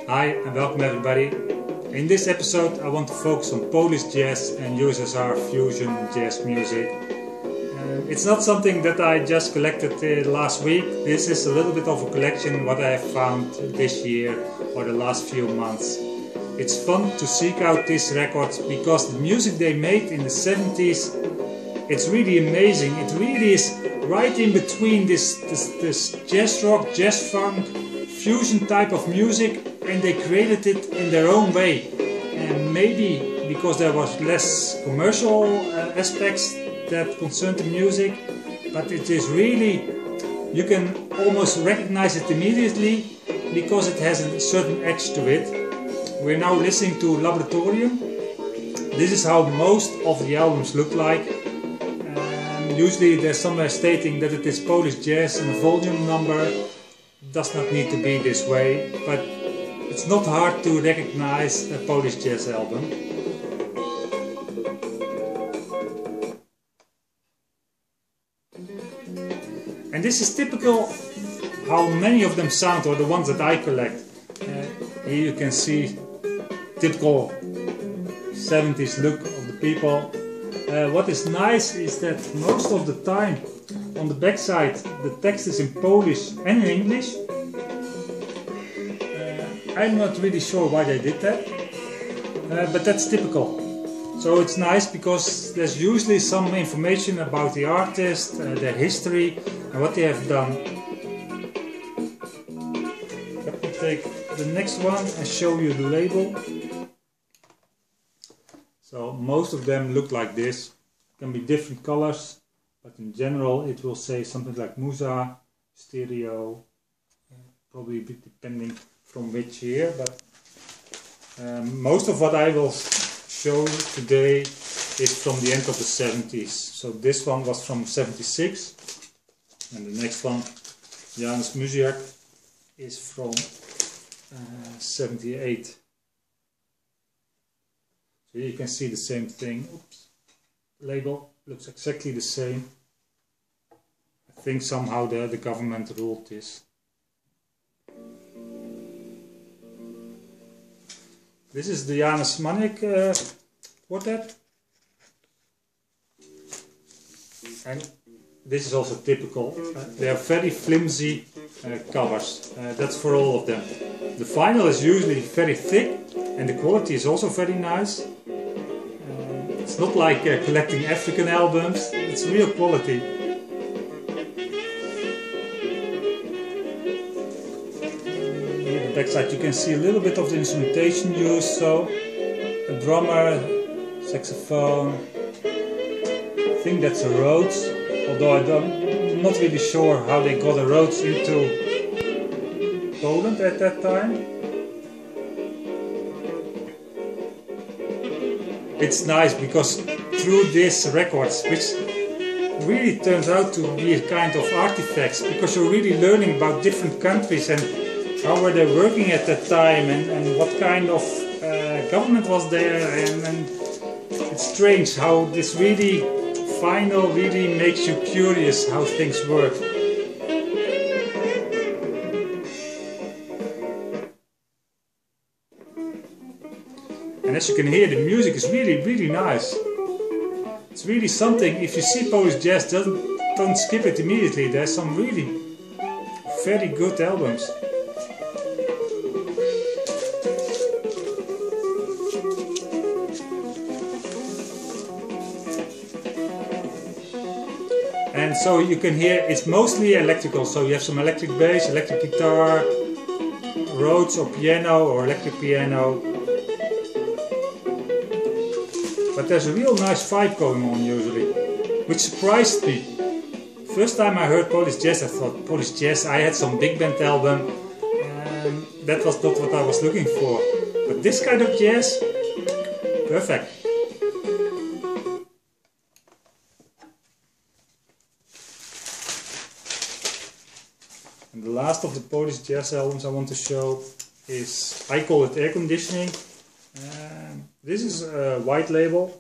Hi and welcome everybody. In this episode I want to focus on Polish jazz and USSR fusion jazz music. It's not something that I just collected last week. This is a little bit of a collection what I have found this year or the last few months. It's fun to seek out these records because the music they made in the 70s, it's really amazing. It really is right in between this jazz rock, jazz funk, fusion type of music, and they created it in their own way. And maybe because there was less commercial aspects that concerned the music, but it is really, you can almost recognize it immediately because it has a certain edge to it. We're now listening to Laboratorium. This is how most of the albums look like. Usually there's somewhere stating that it is Polish jazz and a volume number. Does not need to be this way, but it's not hard to recognize a Polish jazz album. And this is typical how many of them sound, or the ones that I collect. Here you can see typical 70s look of the people. What is nice is that most of the time on the back side the text is in Polish and in English. I'm not really sure why they did that, but that's typical. So it's nice because there's usually some information about the artist, their history and what they have done. Let me take the next one and show you the label. So most of them look like this. It can be different colors, but in general it will say something like Musa, stereo, probably a bit depending from which year, but most of what I will show today is from the end of the 70s. So this one was from 76, and the next one, Janusz Muniak, is from 78. So you can see the same thing. Oops. Label looks exactly the same. I think somehow the government ruled this. This is the Janusz Muniak quartet, and this is also typical. They are very flimsy covers. That's for all of them. The vinyl is usually very thick, and the quality is also very nice. It's not like collecting African albums. It's real quality. Backside you can see a little bit of the instrumentation used, so a drummer, saxophone, I think that's a Rhodes, although I'm not really sure how they got a Rhodes into Poland at that time. It's nice because through these records, which really turns out to be a kind of artifacts, because you're really learning about different countries and how were they working at that time, and what kind of government was there, and it's strange how this really vinyl really makes you curious how things work. And as you can hear, the music is really nice. It's really something. If you see Polish jazz, don't skip it immediately. There's some really very good albums. And so you can hear it's mostly electrical, so you have some electric bass, electric guitar, Rhodes or piano or electric piano. But there's a real nice vibe going on usually, which surprised me. First time I heard Polish jazz, I thought Polish jazz, I had some big band album, and that was not what I was looking for. But this kind of jazz, perfect. And the last of the Polish jazz albums I want to show is, I call it Air Conditioning. This is a white label,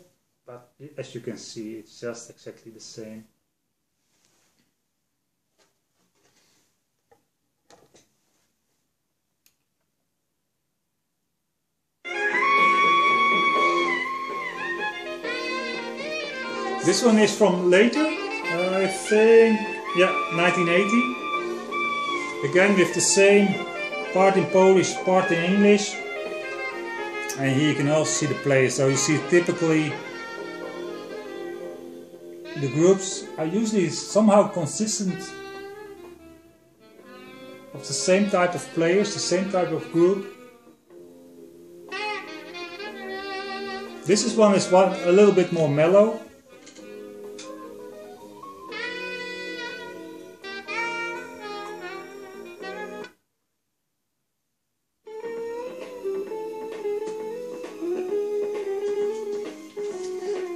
but as you can see, it's just exactly the same. This one is from later, I think, yeah, 1980. Again with the same part in Polish, part in English. And here you can also see the players. So you see typically the groups are usually somehow consistent of the same type of players, the same type of group. This is one a little bit more mellow.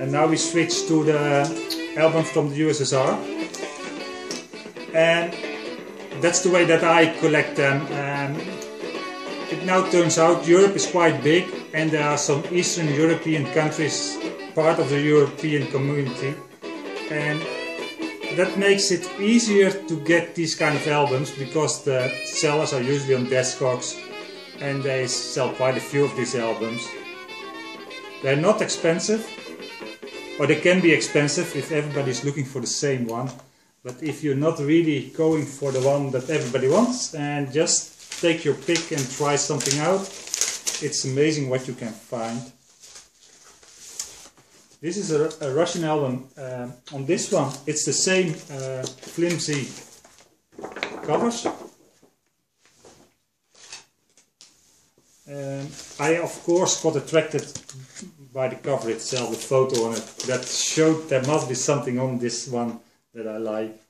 And now we switch to the albums from the USSR. And that's the way that I collect them. It now turns out Europe is quite big and there are some Eastern European countries part of the European community. And that makes it easier to get these kind of albums because the sellers are usually on Discogs and they sell quite a few of these albums. They're not expensive. Or they can be expensive if everybody's looking for the same one. But if you're not really going for the one that everybody wants and just take your pick and try something out, it's amazing what you can find. This is a Russian album. On this one it's the same flimsy covers. I of course got attracted by the cover itself, the photo on it, that showed there must be something on this one that I like.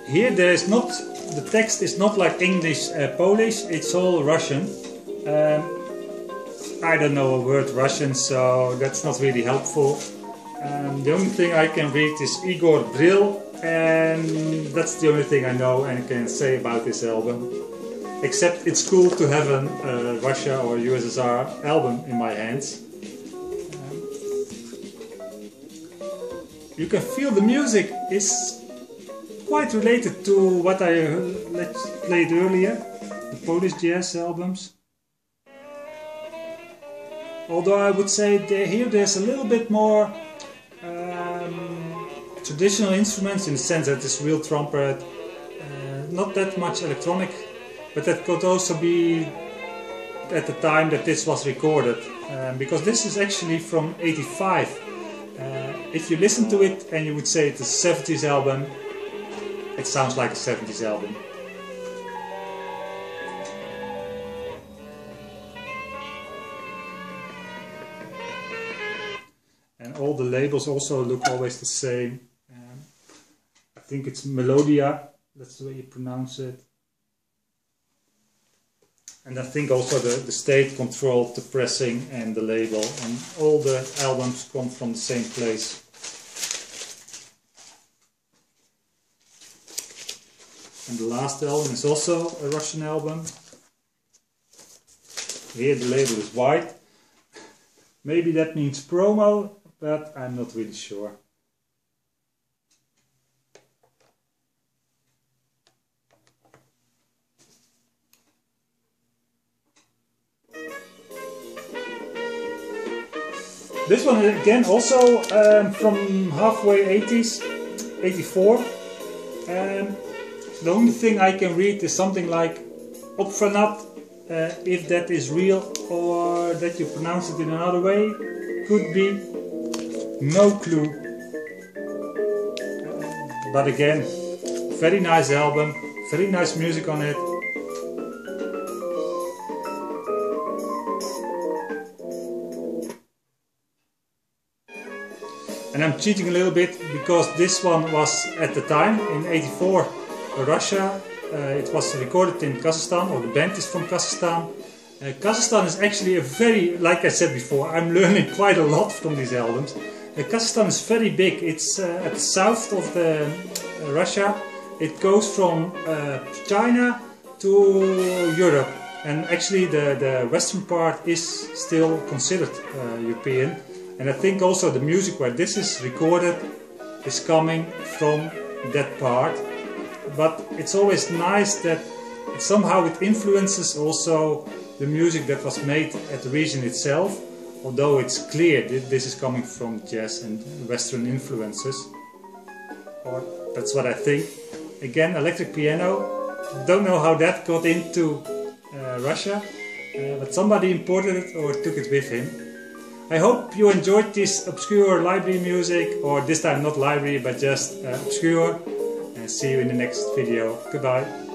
Here there is not, the text is not like English, Polish, it's all Russian. I don't know a word Russian, so that's not really helpful. The only thing I can read is Igor, Brill, and that's the only thing I know and can say about this album. Except it's cool to have a Russia or USSR album in my hands. You can feel the music is quite related to what I played earlier, the Polish jazz albums. Although I would say here there's a little bit more traditional instruments in the sense that it's real trumpet, not that much electronic, but that could also be at the time that this was recorded, because this is actually from '85. If you listen to it and you would say it's a 70s album, it sounds like a 70s album. And all the labels also look always the same. I think it's Melodia, that's the way you pronounce it. And I think also the state controlled the pressing and the label, and all the albums come from the same place. And the last album is also a Russian album. Here the label is white. Maybe that means promo, but I'm not really sure. This one again also from halfway 80s, 84. The only thing I can read is something like Ornament, if that is real or that you pronounce it in another way, could be, no clue. But again, very nice album, very nice music on it. And I'm cheating a little bit because this one was at the time in '84 Russia. It was recorded in Kazakhstan, or the band is from Kazakhstan. Kazakhstan is actually a very, like I said before, I'm learning quite a lot from these albums. Kazakhstan is very big. It's at the south of Russia. It goes from China to Europe, and actually the western part is still considered European. And I think also the music where this is recorded is coming from that part. But it's always nice that Somehow it influences also the music that was made at the region itself, although it's clear that this is coming from jazz and Western influences. Or that's what I think. Again, electric piano. Don't know how that got into Russia, but somebody imported it or took it with him. I hope you enjoyed this obscure library music, or this time not library but just obscure. See you in the next video. Goodbye.